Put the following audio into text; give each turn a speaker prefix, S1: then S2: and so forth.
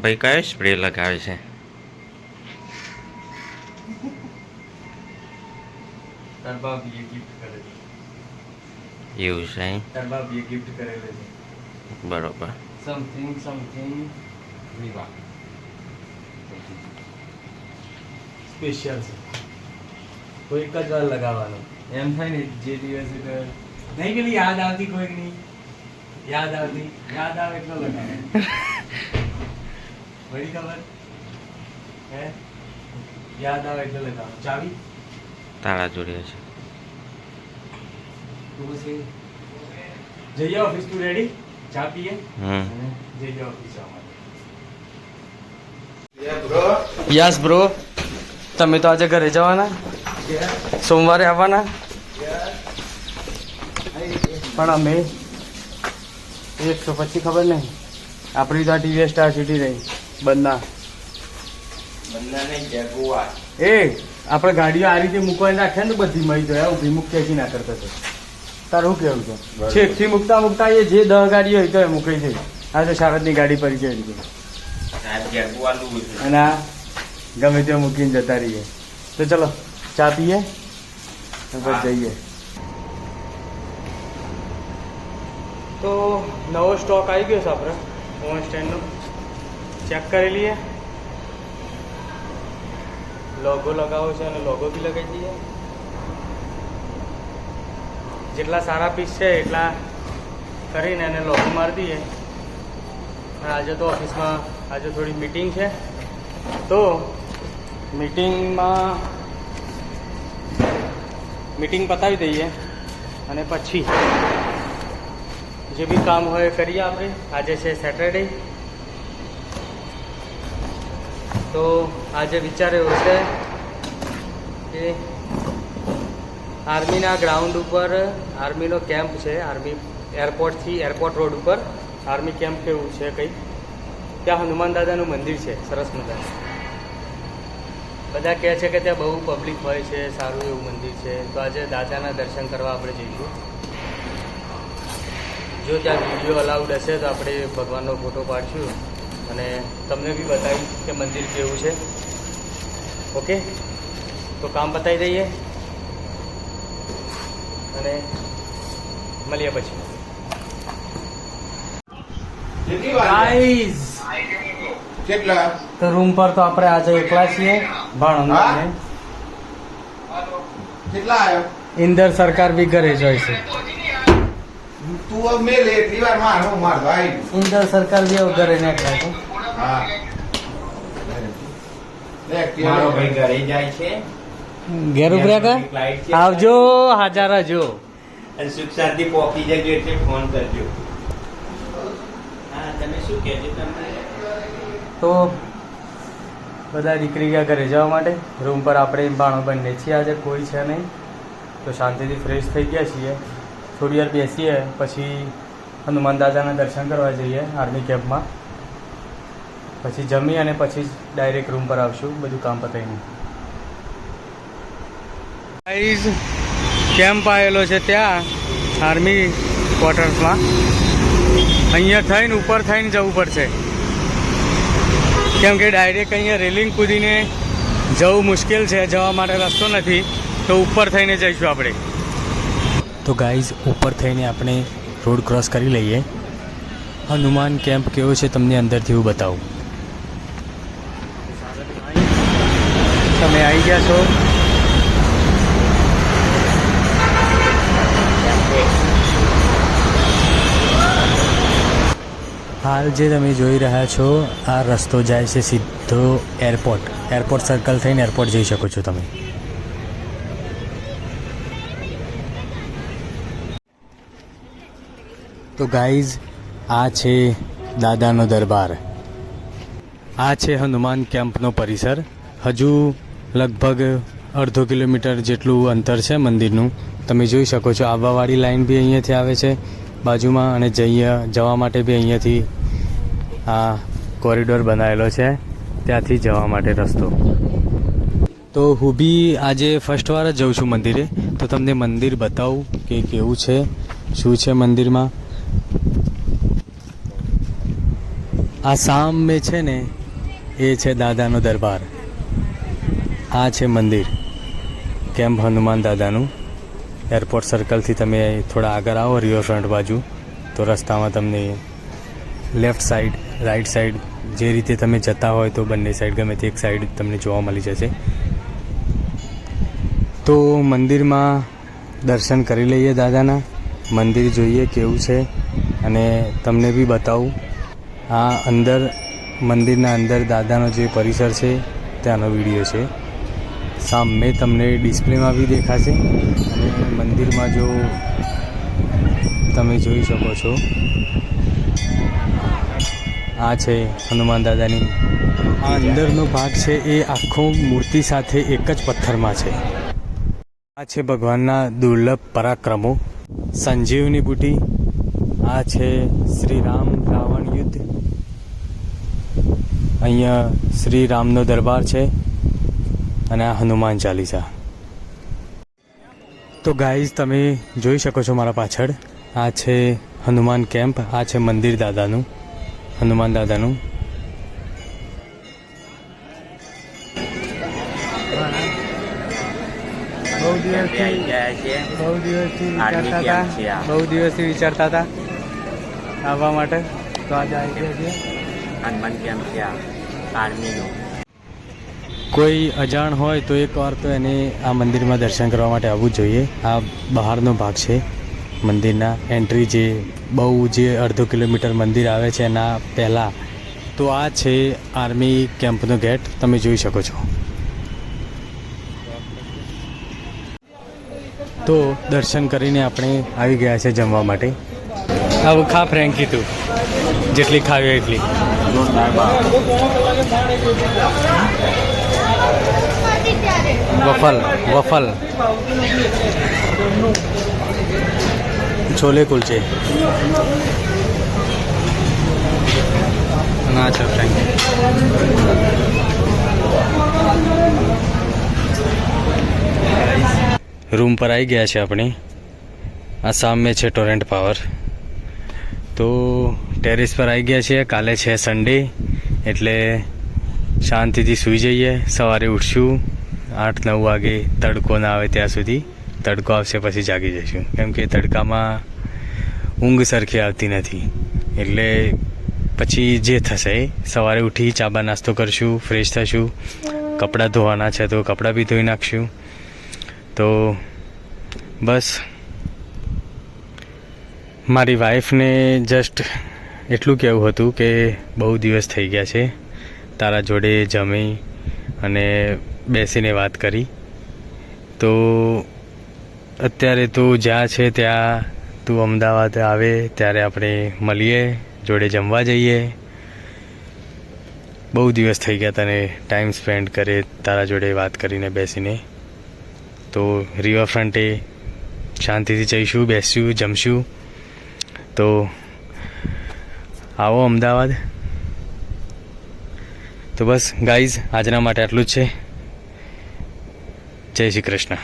S1: ભાઈ કયો સ્પ્રે લગાવે છે?
S2: તાર ભાભીએ ગિફ્ટ કરેલી.
S1: એવું છે એમ?
S2: તાર ભાભીએ ગિફ્ટ કરેલી છે.
S1: બરોબર.
S2: સમથિંગ વિવા સ્પેશિયલ છે. કોઈ એક જ વાર લગાવવાનો. એમ થાય ને જે દિવસે નહીં પેલી યાદ આવતી કોઈક નહીં યાદ આવે એટલો લગાવે. વળી ખબર હે યાદ આવે એટલે લગાવો. ચાવી
S1: તારા જોડે છે.
S2: તું પછી જઈએ ઓફિસ. તું રેડી? ચા પીએ
S1: હમ.
S2: જઈએ ઓફિસ માટે. Yes bro. તમે તો આજે ઘરે જવાના, સોમવારે આવવાના, પણ અમે એક તો પછી ખબર નહીં આપણી તો આ ટીવીએસ સ્ટાર સિટી રહી બંધના એ આપણે ગાડીઓ આ રીતે મૂકવાની રાખે ને બધી મળી જાય ઊભી મૂકી ના કરતા છે. તારું શું કેવું છે? છેકથી મૂકતા મૂકતા એ જે 10 ગાડીઓ હોય તો એ મૂકી જાય. આ તો શારદની ગાડી પડી જાય અને આ ગમે ત્યાં મૂકીને જતા રહીએ. તો ચલો ચા પીએ પછી જઈએ. તો નવો સ્ટોક આવી ગયો છે આપણે ફોન સ્ટેન્ડનો. ચેક કરી લઈએ. લોગો લગાવો છે અને લોગો બી લગાવી દઈએ. જેટલા સારા પીસ છે એટલા કરીને એને લોગો મારી દઈએ. અને આજે તો ઓફિસમાં આજે થોડી મીટિંગ છે તો મીટિંગ પતાવી દઈએ અને પછી જે બી કામ હોય કરીએ આપણે. આજે છે સેટરડે તો આજે વિચાર એવો છે કે આર્મીના ગ્રાઉન્ડ ઉપર આર્મીનો કેમ્પ છે. આર્મી એરપોર્ટ રોડ ઉપર આર્મી કેમ્પ કેવું છે કંઈક. ત્યાં હનુમાન દાદાનું મંદિર છે સરસ મજાનું. બધા કહે છે કે ત્યાં બહુ પબ્લિક હોય છે, સારું એવું મંદિર છે. તો આજે દાદાના દર્શન કરવા આપણે જઈશું. જો ત્યાં વિડીયો અલાઉડ હશે તો આપણે ભગવાનનો ફોટો પાડશું અને તમને બી બતાવીશ કે મંદિર કેવું છે. ઓકે, તો કામ બતાવી દઈએ અને મળીએ પછી. ગાઈઝ
S3: કેટલા
S2: તો રૂમ પર તો આપણે આજે એકલા છીએ. ભાણંદ
S3: કેટલા આવ્યો?
S2: ઇન્દર સરકાર બી ઘરે જ હોય છે.
S3: તું હવે મેલે એટલી વાર માર ભાઈ.
S2: ઇન્દર સરકાર બી હવે ઘરે નીકળ્યા છે.
S3: હા
S1: મારો ભાઈ ઘરે જાય છે.
S2: ઘેર ઉભર્યા કા આવજો, હાજર રહેજો.
S1: અને સુખ શાંતિ પહોંચી જજો એટલે ફોન કરજો. હા, તમે શું કહેજો? તમને
S2: તો બધા દીકરી ગયા ઘરે જવા માટે. રૂમ પર આપણે બાણો બંને છીએ. આજે કોઈ છે નહીં તો શાંતિથી ફ્રેશ થઈ ગયા છીએ. થોડી વાર બેસીએ પછી હનુમાન દાદાના દર્શન કરવા જઈએ આર્મી કેમ્પમાં. પછી જમી અને પછી ડાયરેક્ટ રૂમ પર આવશું બધું કામ પતાવીને. ગાઈઝ કેમ્પ આવેલો છે ત્યાં આર્મી ક્વાર્ટર્સમાં. અહીંયા થઈને ઉપર થઈને જવું પડશે કેમ કે ડાયરેક્ટ અહીંયા રેલિંગ કૂદીને જવું મુશ્કેલ છે. જવા માટે રસ્તો નથી તો ઉપર થઈને જઈશું આપણે. તો ગાઈઝ ઉપર થઈને આપણે રોડ ક્રોસ કરી લઈએ. હનુમાન કેમ્પ કેવો છે તમને અંદરથી હું બતાવું. તમે આવી ગયા છો. હાલ જે તમે જોઈ રહ્યા છો આ રસ્તો જાય છે સીધો એરપોર્ટ સર્કલ થઈને એરપોર્ટ જઈ શકો છો તમે. તો ગાઈઝ આ છે દાદાનો દરબાર. આ છે હનુમાન કેમ્પનો પરિસર. હજુ લગભગ અડધો કિલોમીટર જેટલું અંતર છે મંદિરનું. તમે જોઈ શકો છો. આવવાવાળી લાઈન બી અહીંયાથી આવે છે બાજુમાં અને જવા માટે બી અહીંયાથી આ કોરિડોર બનાવેલો છે ત્યાંથી જવા માટે રસ્તો. તો હું બી આજે ફર્સ્ટ વાર જ જઉં છું મંદિરે તો તમને મંદિર બતાવું કે કેવું છે શું છે મંદિરમાં. આ સામે છે ને એ છે દાદાનો દરબાર. આ છે મંદિર કેમ્પ હનુમાન દાદાનું. એરપોર્ટ સર્કલથી તમે થોડા આગળ આવો રિવરફ્રન્ટ બાજુ તો રસ્તામાં તમને લેફ્ટ સાઈડ રાઈટ સાઈડ જે રીતે તમે જતા હોય તો બંને સાઈડ ગમે તે એક સાઈડ તમને જોવા મળી જશે. તો મંદિરમાં દર્શન કરી લઈએ દાદાના. મંદિર જોઈએ કેવું છે અને તમને બી બતાવું. આ અંદર મંદિરના અંદર દાદાનો જે પરિસર છે ત્યાંનો વિડીયો છે. સામે તમને ડિસ્પ્લેમાં બી દેખાશે અને મંદિરમાં જો તમે જોઈ શકો છો આ છે હનુમાન દાદાની. આ અંદરનો ભાગ છે એ આખો મૂર્તિ સાથે એક જ પથ્થરમાં છે. આ છે ભગવાનના દુર્લભ પરાક્રમો. સંજીવની બુટી. આ છે શ્રી રામ રાવણ યુદ્ધ. અહીંયા શ્રી રામનો દરબાર છે અને આ હનુમાન ચાલીસા. તો ગાઈઝ તમે જોઈ શકો છો મારા પાછળ આ છે હનુમાન કેમ્પ. આ છે મંદિર દાદાનું હનુમાન દાદાનું. બહુ દિવસથી વિચારતા હતા આવવા માટે તો આજે આવી ગયા છીએ.
S1: હનુમાન કેમ્પ છે આર્મીનો.
S2: કોઈ અજાણ હોય તો એક વાર તો એને આ મંદિરમાં દર્શન કરવા માટે આવવું જ જોઈએ. આ બહારનો ભાગ છે મંદિરના. એન્ટ્રી જે બહુ જે અડધો કિલોમીટર મંદિર આવે છે એના પહેલાં તો આ છે આર્મી કેમ્પનો ગેટ. તમે જોઈ શકો છો. તો દર્શન કરીને આપણે આવી ગયા છે જમવા માટે. આવું ખા ફ્રેન્કી તું જેટલી ખાવી એટલી. વફલ વફલ છોલે કુલચે ના છે ફ્રેન્કી. રૂમ પર આવી ગયા છે આપણે. આ સામે છે ટોરેન્ટ પાવર. તો ટેરેસ પર આવી ગયા છીએ. કાલે છે સન્ડે એટલે શાંતિથી સૂઈ જઈએ. સવારે ઉઠશું 8-9 વાગે. તડકો ના આવે ત્યાં સુધી. તડકો આવશે પછી જાગી જઈશું કેમ કે તડકામાં ઊંઘ સરખી આવતી નથી. એટલે પછી જે થશે સવારે ઉઠી ચાબા નાસ્તો કરશું, ફ્રેશ થશું. કપડાં ધોવાના છે તો કપડાં બી ધોઈ નાખશું. તો બસ મારી વાઈફને જસ્ટ એટલું કહેવું હતું કે બહુ દિવસ થઈ ગયા છે તારા જોડે જમી અને બેસીને વાત કરી. તો અત્યારે તું જ્યાં છે ત્યાં તું અમદાવાદ આવે ત્યારે આપણે મળીએ, જોડે જમવા જઈએ. બહુ દિવસ થઈ ગયા તને ટાઈમ સ્પેન્ડ કરે તારા જોડે વાત કરીને બેસીને. તો રિવરફ્રન્ટે શાંતિથી જઈશું, બેસીશું, જમશું. તો આવો અમદાવાદ. તો બસ ગાઈઝ આજના માટે આટલું જ છે. જય શ્રી કૃષ્ણ.